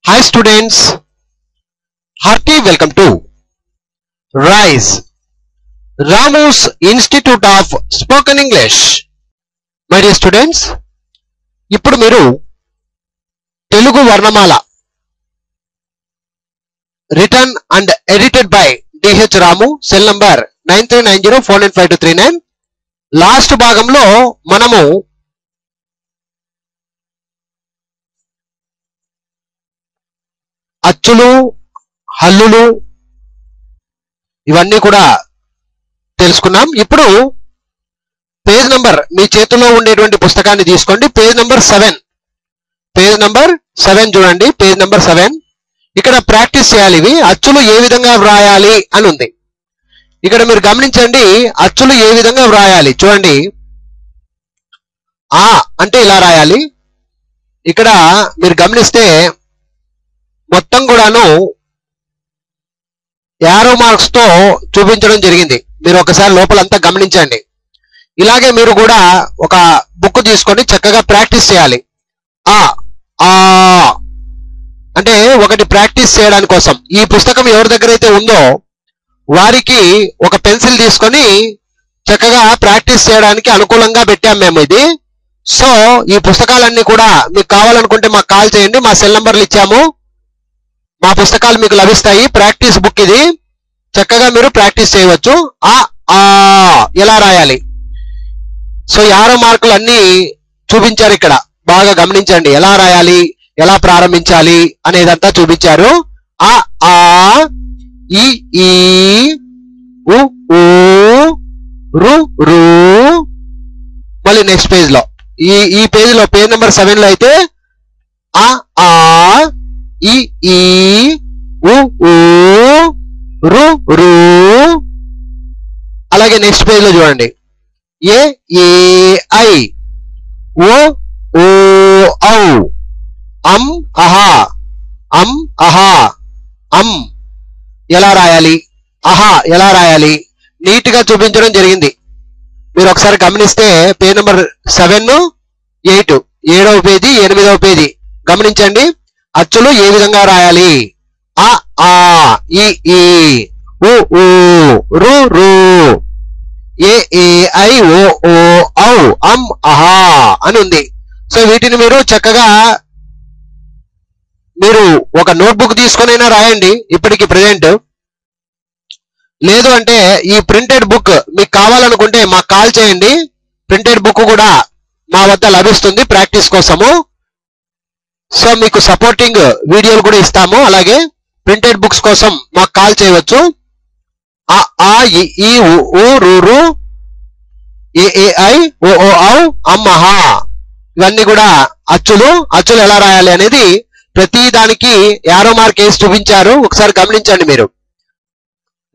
Hi students, hearty welcome to RISE, Ramu's Institute of Spoken English. My dear students, ఇప్పుడు మీరు తెలుగు వర్ణమాల written and edited by D.H. Ramu, cell number 9390495239. Last భాగంలో మనము అచ్చులు హల్లులు ఇవన్నీ కూడా తెలుసుకున్నాం. ఇప్పుడు పేజ్ నంబర్ మీ చేతిలో ఉండేటువంటి పుస్తకాన్ని తీసుకోండి. పేజ్ నంబర్ 7 చూడండి. పేజ్ నంబర్ 7 ఇక్కడ ప్రాక్టీస్ చేయాలి. ఇవి అచ్చులు ఏ విధంగా వ్రాయాలి అని ఉంది. ఇక్కడ మీరు గమనించండి, అచ్చులు ఏ విధంగా వ్రాయాలి చూడండి. ఆ అంటే ఇలా రాయాలి. ఇక్కడ మీరు గమనిస్తే మొత్తం కూడాను యారో మార్క్స్ తో చూపించడం జరిగింది. మీరు ఒకసారి లోపలంతా గమనించండి. ఇలాగే మీరు కూడా ఒక బుక్ తీసుకొని చక్కగా ప్రాక్టీస్ చేయాలి. ఆ ఆ అంటే ఒకటి ప్రాక్టీస్ చేయడానికి కోసం ఈ పుస్తకం ఎవరి దగ్గర అయితే ఉందో వారికి ఒక పెన్సిల్ తీసుకొని చక్కగా ప్రాక్టీస్ చేయడానికి అనుకూలంగా పెట్టాం మేము ఇది. సో ఈ పుస్తకాలన్నీ కూడా మీకు కావాలనుకుంటే మాకు కాల్ చేయండి. మా సెల్ నంబర్లు ఇచ్చాము. మా పుస్తకాలు మీకు లభిస్తాయి. ప్రాక్టీస్ బుక్ ఇది. చక్కగా మీరు ప్రాక్టీస్ చేయవచ్చు. ఆ ఆ ఎలా రాయాలి. సో 6 మార్కులు అన్ని చూపించారు. ఇక్కడ బాగా గమనించండి. ఎలా రాయాలి, ఎలా ప్రారంభించాలి అనేదంతా చూపించారు. ఆ ఆ ఈ ఈ ఉ ఊ రు రు. మళ్ళీ నెక్స్ట్ పేజ్ లో ఈ పేజ్ లో పేజ్ నెంబర్ 7 లో అయితే ఆ ఆ ఈ ఈ ఉ ఊ రు రు. అలాగే నెక్స్ట్ పేజ్ లో చూడండి. ఏ ఏ ఐ ఓ ఓ ఔ అం అహా అం ఎలా రాయాలి, అహా ఎలా రాయాలి నీట్ గా చూపించడం జరిగింది. మీరు ఒకసారి గమనిస్తే పేజ్ నెంబర్ 7, 8, 7వ పేజీ, 8వ పేజీ గమనించండి. అచ్చులు ఏ విధంగా రాయాలి. ఆ ఆ ఈ ఈ ఉ ఊ రు రు ఏ ఏ ఐ ఓ ఓ ఔ అం అహా అని ఉంది. సో వీటిని మీరు చక్కగా మీరు ఒక నోట్బుక్ తీసుకొనైనా రాయండి ఇప్పటికి ప్రెజెంట్. లేదు అంటే ఈ ప్రింటెడ్ బుక్ మీకు కావాలనుకుంటే మాకు కాల్ చేయండి. ప్రింటెడ్ బుక్ కూడా మా వద్ద లభిస్తుంది ప్రాక్టీస్ కోసము. సో మీకు సపోర్టింగ్ వీడియోలు కూడా ఇస్తాము. అలాగే ప్రింటెడ్ బుక్స్ కోసం మాకు కాల్ చేయవచ్చు. ఆ ఆ ఈ ఊ రు రు ఏ ఏ ఐ ఓ ఓ ఔ అం అహా ఇవన్నీ కూడా అచ్చులు ఎలా రాయాలి అనేది ప్రతి దానికి యారో మార్క్ వేసి చూపించారు. ఒకసారి గమనించండి. మీరు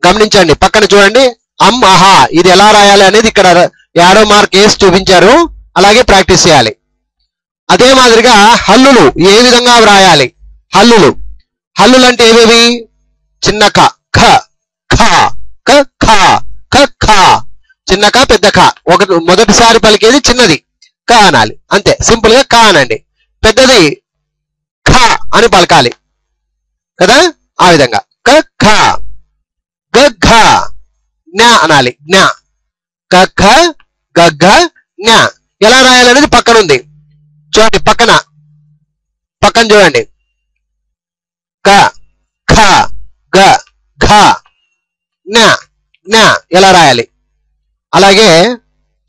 గమనించండి, పక్కన చూడండి. అం అహా ఇది ఎలా రాయాలి అనేది ఇక్కడ యారో మార్క్ వేసి చూపించారు. అలాగే ప్రాక్టీస్ చేయాలి. అదే మాదిరిగా హల్లులు ఏ విధంగా వ్రాయాలి. హల్లులు అంటే ఏవేవి? చిన్న క ఖ ఖ క ఖ క ఖ. చిన్న క పెద్ద ఖ. మొదటిసారి పలికేది చిన్నది క అనాలి. అంతే, సింపుల్ గా క అనండి. పెద్దది ఖ అని పలకాలి కదా. ఆ విధంగా క ఖ గ ఘ జ్ఞ అనాలి. జ్ఞ క ఖ గ ఘ జ్ఞ. ఎలా రాయాలనేది పక్కన ఉంది చూడండి. పక్కన చూడండి. క ఖ గ ఘ జ్ఞ ఎలా రాయాలి. అలాగే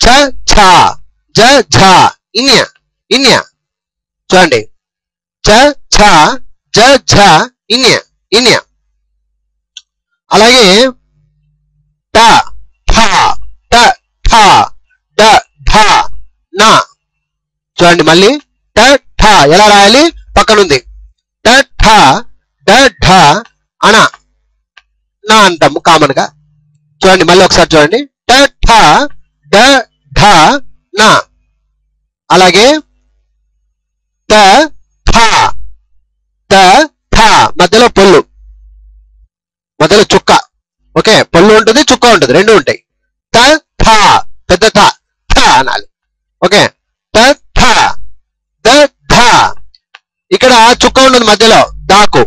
ఛ ఛ జ ఝ ఇన్య చూడండి. ఛ ఛ జ ఝ ఇన్య. అలాగే ట ఠ ట ఠ డ ఢ న చూడండి. మళ్ళీ ట ఠ ఎలా రాయాలి పక్కనుంది. ట ఠ డ ఢ అన నా అంటాము కామన్ గా. చూడండి మళ్ళీ ఒకసారి చూడండి. ట ఠ డ ఢ న. అలాగే త థ మధ్యలో పొల్లు, మధ్యలో చుక్క. ఓకే, పొల్లు ఉంటుంది, చుక్క ఉంటుంది, రెండు ఉంటాయి. త థ పెద్ద థ అనాలి. ఓకే, త థ ద ధ. ఇక్కడ చుక్క ఉండదు మధ్యలో. దాకు.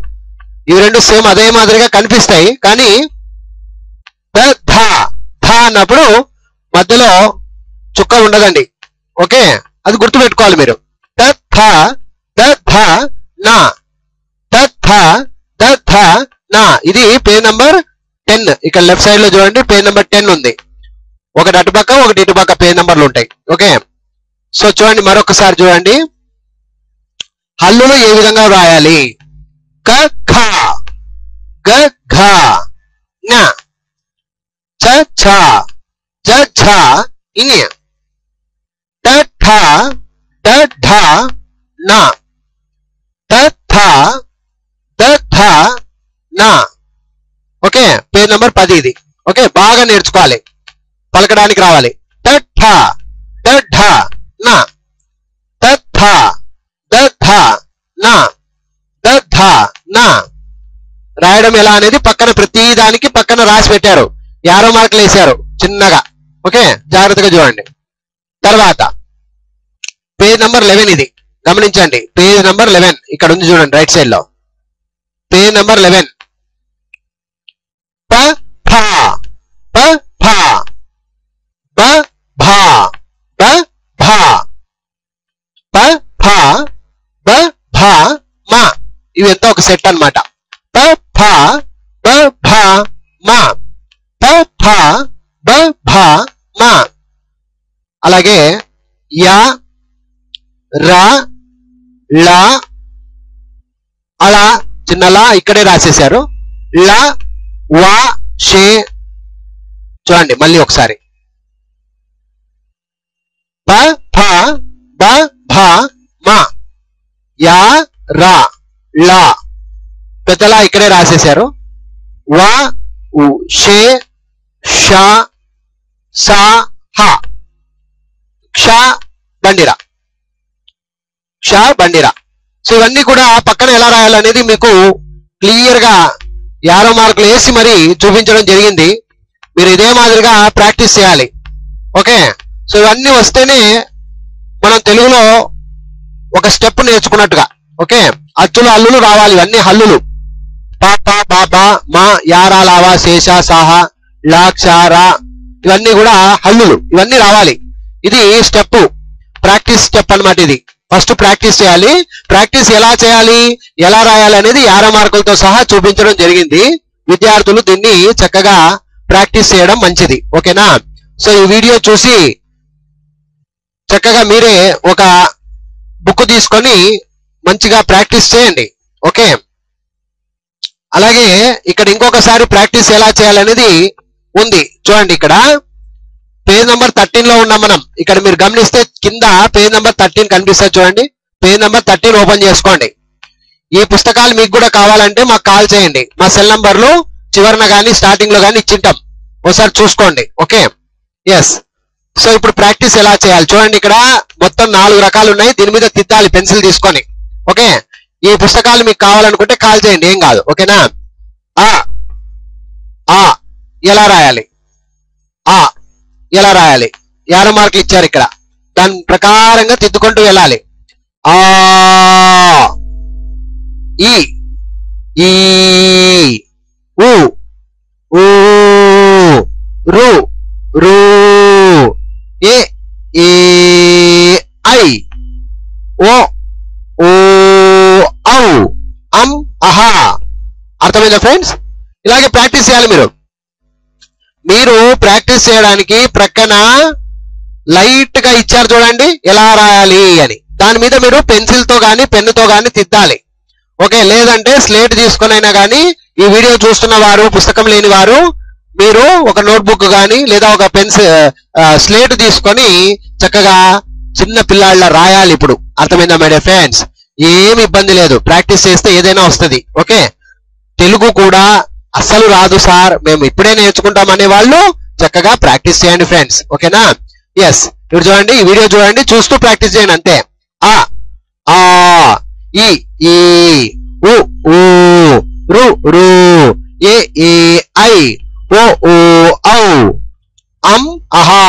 ఇవి రెండు సేమ్ అదే మాదిరిగా కనిపిస్తాయి, కానీ ద ధ ధ అన్నప్పుడు మధ్యలో చుక్క ఉండదండి. ఓకే, అది గుర్తుపెట్టుకోవాలి మీరు. ద ధ ద ధ నా, ద ధ ద ధ నా. ఇది పేజ్ నంబర్ 10. ఇక్కడ లెఫ్ట్ సైడ్ లో చూడండి, పేజ్ నంబర్ 10 ఉంది. ఒకటి అటుపక్క ఒకటి ఇటుపక్క పేజ్ నంబర్లు ఉంటాయి. ఓకే, సో చూడండి, మరొకసారి చూడండి. హల్లులు ఏ విధంగా వ్రాయాలి? క ఖ, గ ఘ, ఞ, చ ఛ, జ ఝ, ఇ, ట ఠ, డ ఢ, న, త థ, ద థ, న. ఓకే, పేజ్ నంబర్ 10 ఇది. ఓకే, బాగా నేర్చుకోవాలి, పలకడానికి రావాలి. ట ఠ, డ ఢ, న, త థ, ద థ, న, ద థ, న. రాయడం ఎలా అనేది పక్కన ప్రతి దానికి పక్కన రాసి పెట్టారు, యారో మార్కులు వేశారు చిన్నగా. ఓకే, జాగ్రత్తగా చూడండి. తర్వాత పేజ్ నంబర్ 11 ఇది గమనించండి. పేజ్ నంబర్ 11 ఇక్కడ ఉంది చూడండి, రైట్ సైడ్ లో. Page number 11. ప ఫ, ప ఫ, బ భ, బ భ, ప ఫ, బ భ, మ. ఇవి ఎంత ఒక సెట్ అన్నమాట. ప ఫ, బ భ, మ, ప ఫ, బ భ, మ. అలాగే య, ర, ల, అలా చిన్న లా ఇక్కడే రాసేశారు. ల, వ, షే. చూడండి మళ్ళీ ఒకసారి. ప ఫ, బ భ, మ, య, ర, ల, పెద్దలా ఇక్కడే రాసేశారు. వ, షే, ష, స, హ, క్ష, బండిరా, క్ష, బండిరా. సో ఇవన్నీ కూడా పక్కన ఎలా రాయాలనేది మీకు క్లియర్ గా యారో మార్కులు వేసి మరి చూపించడం జరిగింది. మీరు ఇదే మాదిరిగా ప్రాక్టీస్ చేయాలి. ఓకే, సో ఇవన్నీ వస్తేనే మనం తెలుగులో ఒక స్టెప్ నేర్చుకున్నట్టుగా. ఓకే, అచ్చులు హల్లులు రావాలి. ఇవన్నీ హల్లులు. పాప, బాబ, మా, యారా, లావా, శేష, సాహ, లాక్షారా, ఇవన్నీ కూడా హల్లులు. ఇవన్నీ రావాలి. ఇది స్టెప్, ప్రాక్టీస్ స్టెప్ అన్నమాట. ఇది ఫస్ట్ ప్రాక్టీస్ చేయాలి. ప్రాక్టీస్ ఎలా చేయాలి, ఎలా రాయాలి అనేది యారో మార్కులతో సహా చూపించడం జరిగింది. విద్యార్థులు దీన్ని చక్కగా ప్రాక్టీస్ చేయడం మంచిది. ఓకేనా? సో ఈ వీడియో చూసి చక్కగా మీరే ఒక బుక్ తీసుకొని మంచిగా ప్రాక్టీస్ చేయండి. ఓకే, అలాగే ఇక్కడ ఇంకొకసారి ప్రాక్టీస్ ఎలా చేయాలనేది ఉంది. చూడండి, ఇక్కడ పేజ్ నంబర్ 13 లో ఉన్నాం మనం. ఇక్కడ మీరు గమనిస్తే కింద పేజ్ నంబర్ 13 కనిపిస్తుంది చూడండి. పేజ్ నంబర్ 13 ఓపెన్ చేసుకోండి. ఈ పుస్తకాలు మీకు కూడా కావాలంటే మాకు కాల్ చేయండి. మా సెల్ నంబర్లు చివరన కానీ స్టార్టింగ్ లో కానీ ఇచ్చింటాం, ఒకసారి చూసుకోండి. Okay, yes. సో ఇప్పుడు ప్రాక్టీస్ ఎలా చేయాలి చూడండి. ఇక్కడ మొత్తం 4 రకాలు ఉన్నాయి. దీని మీద తిద్దాలి పెన్సిల్ తీసుకొని. ఓకే, ఈ పుస్తకాలు మీకు కావాలనుకుంటే కాల్ చేయండి, ఏం కాదు. ఓకేనా? ఆ ఆ ఎలా రాయాలి, ఆ ఎలా రాయాలి, యారో మార్కులు ఇచ్చారు ఇక్కడ. దాని ప్రకారంగా తిద్దుకుంటూ వెళ్ళాలి. ఆ, ఈ, ఈ, ఉ, ఊ, రు, రు, ఏ, ఏ, ఐ, ఓ, ఓ, ఔ, అం, అహా. అర్థమైందా ఫ్రెండ్స్? ఇలాగే ప్రాక్టీస్ చేయాలి. మీరు ప్రాక్టీస్ చేయడానికి ప్రక్కన లైట్ గా ఇచ్చారు చూడండి, ఎలా రాయాలి అని. దాని మీద మీరు పెన్సిల్ తో గానీ పెన్నుతో గానీ తిద్దాలి. ఓకే, లేదంటే స్లేట్ తీసుకొని అయినా కానీ ఈ వీడియో చూస్తున్న వారు, పుస్తకం లేని వారు, మీరు ఒక నోట్బుక్ కానీ లేదా ఒక స్లేట్ తీసుకొని చక్కగా చిన్న పిల్లాళ్ళ రాయాలి. ఇప్పుడు అర్థమైందా మై డియర్ ఫ్రెండ్స్? ఏమి ఇబ్బంది లేదు, ప్రాక్టీస్ చేస్తే ఏదైనా వస్తుంది. ఓకే, తెలుగు కూడా అస్సలు రాదు సార్, మేము ఇప్పుడే నేర్చుకుంటాం అనే వాళ్ళు చక్కగా ప్రాక్టీస్ చేయండి ఫ్రెండ్స్. ఓకేనా? ఎస్. ఇప్పుడు చూడండి, ఈ వీడియో చూడండి, చూస్తూ ప్రాక్టీస్ చేయండి అంతే. ఆ, ఆ, ఈ, ఈ, ఉ, ఊ, రు, రు, ఏ, ఏ, ఐ, ఓ, ఓ, ఔ, అం, అహా.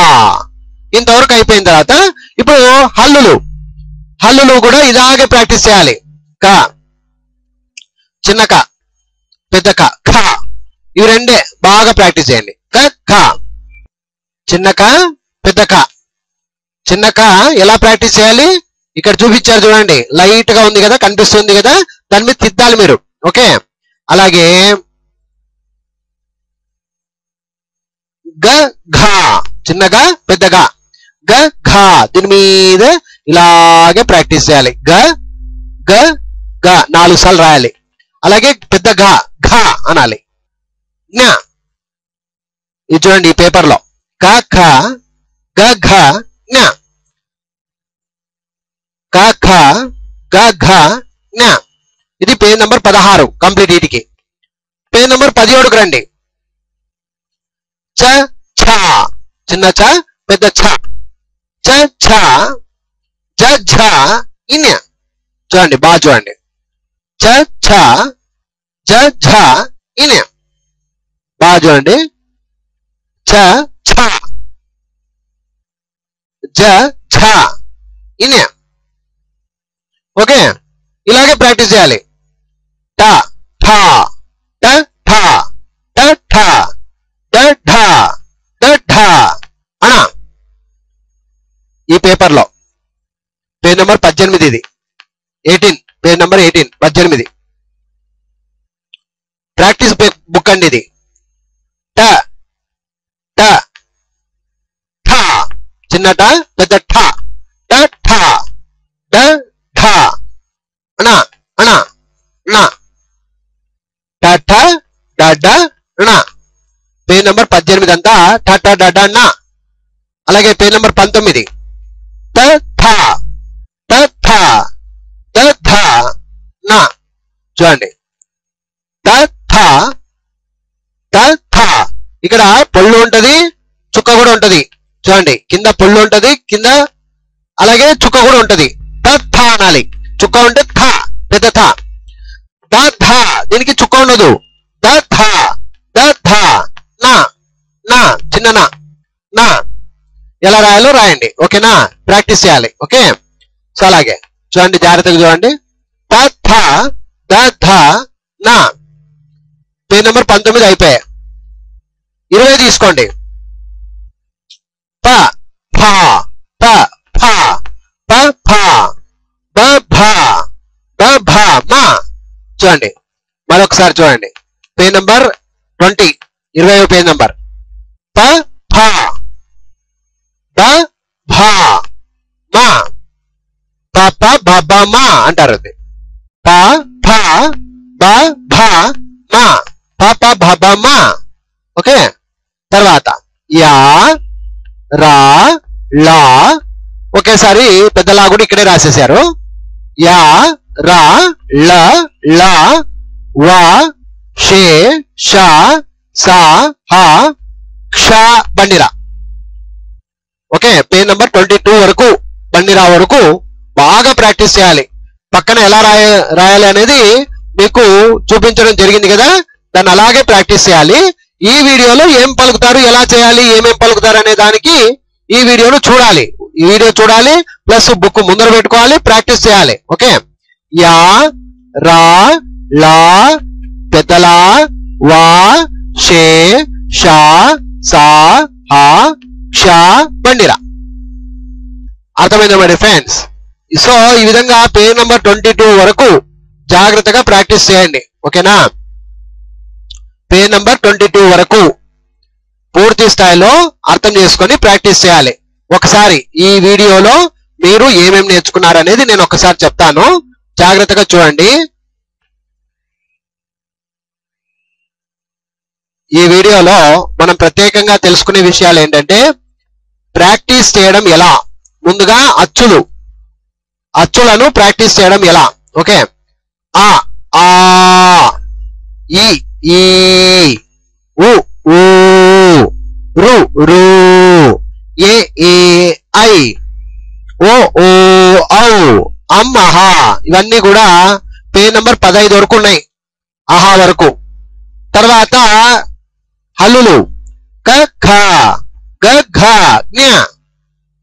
ఇంతవరకు అయిపోయిన తర్వాత ఇప్పుడు హల్లులు. హల్లులు కూడా ఇలాగే ప్రాక్టీస్ చేయాలి. క, చిన్న క పెద్ద క ఖ ఇవి రెండే బాగా ప్రాక్టీస్ చేయండి. క ఖ చిన్న క పెద్ద క. చిన్న క ఎలా ప్రాక్టీస్ చేయాలి ఇక్కడ చూపించారు చూడండి, లైట్ గా ఉంది కదా, కనిపిస్తుంది కదా, దాని మీద తిద్దాలి మీరు. ఓకే, అలాగే గ ఘ చిన్నగా పెద్దగా గ ఘ దీని మీద ఇలాగే ప్రాక్టీస్ చేయాలి. గ గ గ 4 సార్లు రాయాలి. అలాగే పెద్ద ఘ ఘ అనాలి. జ్ఞ ఇది చూడండి ఈ పేపర్ లో గ ఘ గ ఘ జ్ఞ గ ఘ గ ఘ జ్ఞ. ఇది పేజ్ నంబర్ 16 కంప్లీట్ వీటికి. పేజ్ నంబర్ 17కు రండి. చ ఛ చిన్న చ పెద్ద ఛ చ ఛ జ ఝ ఇన్య. చూడండి బాగా చూడండి. చ ఛ జ ఝ ఇన్య బాగా చూడండి. చ ఛ జ ఝ ఇన్య. ఓకే, ఇలాగే ప్రాక్టీస్ చేయాలి. ట ఠ ట ఠ ట ఠ ట ఠ ట ఠ అనా. ఈ పేపర్ లో పేజ్ నెంబర్ 18 ఇది 18 పేజ్ నెంబర్ 18 18 ప్రాక్టీస్ బుక్ అండి ఇది. ట ట ఠ చిన్న ట పెద్ద ఠ ట ఠ ట ఠ అనా అనా నా ట ఠ డ డ నా. పేజ్ నెంబర్ 18 అంతా ట ట డ డ నా. అలాగే పేజ్ నెంబర్ 19 త థ త థ త థ నా. చూడండి త థ త థ ఇక్కడ పొల్లు ఉంటది చుక్క కూడా ఉంటది. చూడండి కింద పొల్లు ఉంటది కింద, అలాగే చుక్క కూడా ఉంటది. త థ అనాలి. చుక్క ఉంటే థ పెద్ద థ. ద థ దీనికి చుక్క ఉండదు. ద థ ద థ నా నా చిన్న నా నా. ఎలా రాయాలో రాయండి. ఓకేనా, ప్రాక్టీస్ చేయాలి. ఓకే, సో అలాగే చూడండి జాగ్రత్తగా చూడండి. త థ ద థ నా. పేజ్ నెంబర్ 19 అయిపోయాయి. 20 తీసుకోండి. ప ఫ ప ఫ ప ఫ బ భ బ భ మా. చూడండి మరొకసారి చూడండి. పేజ్ నెంబర్ 20 20వ పేజ్ నెంబర్. ప ఫ బ భ మా ప ప బ బ మా అంటారు. అది ప ఫ బ భ మా ప ప బ బ మా. ఓకే, తర్వాత యా రా లా ఒకేసారి పెద్దలా కూడా ఇక్కడే రాసేశారు. యా రా ల లా వా షే షా సా హా క్ష బండిరా. ఓకే, పేజ్ నెంబర్ 22 వరకు బండిరా వరకు బాగా ప్రాక్టీస్ చేయాలి. పక్కన ఎలా రాయాలి అనేది మీకు చూపించడం జరిగింది కదా, దాన్ని అలాగే ప్రాక్టీస్ చేయాలి. ఈ వీడియోలో ఏం పలుకుతారు, ఎలా చేయాలి, ఏమేం పలుకుతారు అనే దానికి ఈ వీడియోను చూడాలి. ఈ వీడియో చూడాలి ప్లస్ బుక్ ముందర పెట్టుకోవాలి, ప్రాక్టీస్ చేయాలి. ఓకే, యా రా లా పెద్దలా వా షే షా సా హా క్ష బండిరా. అర్థమైందా మరి ఫ్రెండ్స్? సో ఈ విధంగా పేజ్ నెంబర్ 22 వరకు జాగ్రత్తగా ప్రాక్టీస్ చేయండి. ఓకేనా, పేజ్ నెంబర్ 22 వరకు పూర్తి స్థాయిలో అర్థం చేసుకొని ప్రాక్టీస్ చేయాలి. ఒకసారి ఈ వీడియోలో మీరు ఏమేమి నేర్చుకున్నారు అనేది నేను ఒకసారి చెప్తాను, జాగ్రత్తగా చూడండి. ఈ వీడియోలో మనం ప్రత్యేకంగా తెలుసుకునే విషయాలు ఏంటంటే ప్రాక్టీస్ చేయడం ఎలా, ముందుగా అచ్చులను ప్రాక్టీస్ చేయడం ఎలా. ఓకే, ఆ ఆ ఈ ఈ ఉ ఊ రు రు ఏ ఏ ఐ ఓ ఓ ఔ అమ్ అహా. ఇవన్నీ కూడా పేజ్ నెంబర్ 15 వరకు ఉన్నాయి, ఆహా వరకు. తర్వాత హల్లులు క ఖ గ ఘ జ్ఞ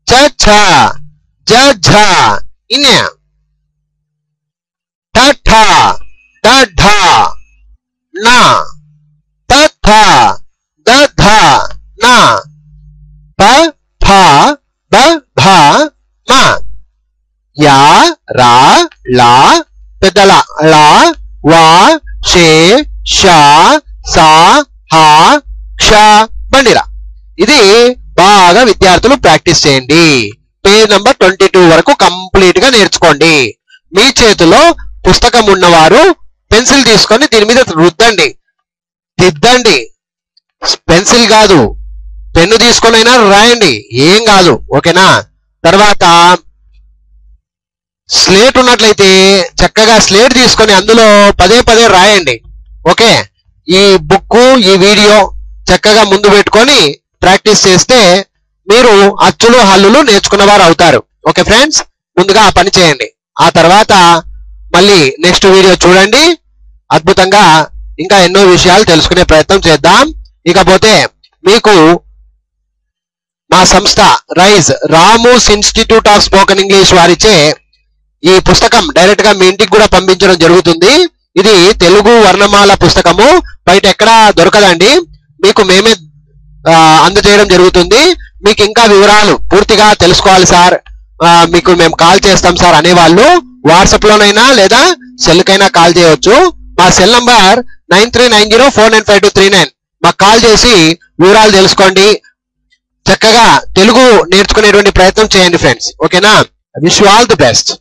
చ ఛ జ ఝ ఇన్య ట ఠ ట ఢ నా త థ ద ధ నా ప ఫ బ భ మ యా రా లా పెద్దల లా వా షే షా సా హా క్ష బండిరా. ఇది బాగా విద్యార్థులు ప్రాక్టీస్ చేయండి. పేజ్ నంబర్ 22 వరకు కంప్లీట్ గా నేర్చుకోండి. మీ చేతిలో పుస్తకం ఉన్నవారు పెన్సిల్ తీసుకొని దీని మీద రుద్దండి, దిద్దండి. పెన్సిల్ కాదు, పెన్ను తీసుకొని అయినా రాయండి, ఏం కాదు. ఓకేనా? తర్వాత స్లేట్ ఉన్నట్లయితే చక్కగా స్లేట్ తీసుకొని అందులో పదే పదే రాయండి. ఓకే, ఈ బుక్ ఈ వీడియో చక్కగా ముందు పెట్టుకొని ప్రాక్టీస్ చేస్తే మీరు అచ్చులు హల్లులు నేర్చుకున్నవారు అవుతారు. ఓకే ఫ్రెండ్స్, ముందుగా ఆ పని చేయండి. ఆ తర్వాత మళ్ళీ నెక్స్ట్ వీడియో చూడండి. అద్భుతంగా ఇంకా ఎన్నో విషయాలు తెలుసుకునే ప్రయత్నం చేద్దాం. ఇకపోతే మీకు మా సంస్థ Rise Ramu's institute of spoken English వారిచే ఈ పుస్తకం డైరెక్ట్ గా మీ ఇంటికి కూడా పంపించడం జరుగుతుంది. ఇది తెలుగు వర్ణమాల పుస్తకము, బయట ఎక్కడా దొరకదండి. మీకు మేమే అందజేయడం జరుగుతుంది. మీకు ఇంకా వివరాలు పూర్తిగా తెలుసుకోవాలి సార్, మీకు మేము కాల్ చేస్తాం సార్ అనేవాళ్ళు వాట్సాప్ లోనైనా లేదా సెల్ కైనా కాల్ చేయవచ్చు. మా సెల్ నంబర్ 9390495239. మాకు కాల్ చేసి వివరాలు తెలుసుకోండి. చక్కగా తెలుగు నేర్చుకునేటువంటి ప్రయత్నం చేయండి ఫ్రెండ్స్. ఓకేనా? Wish you all the best.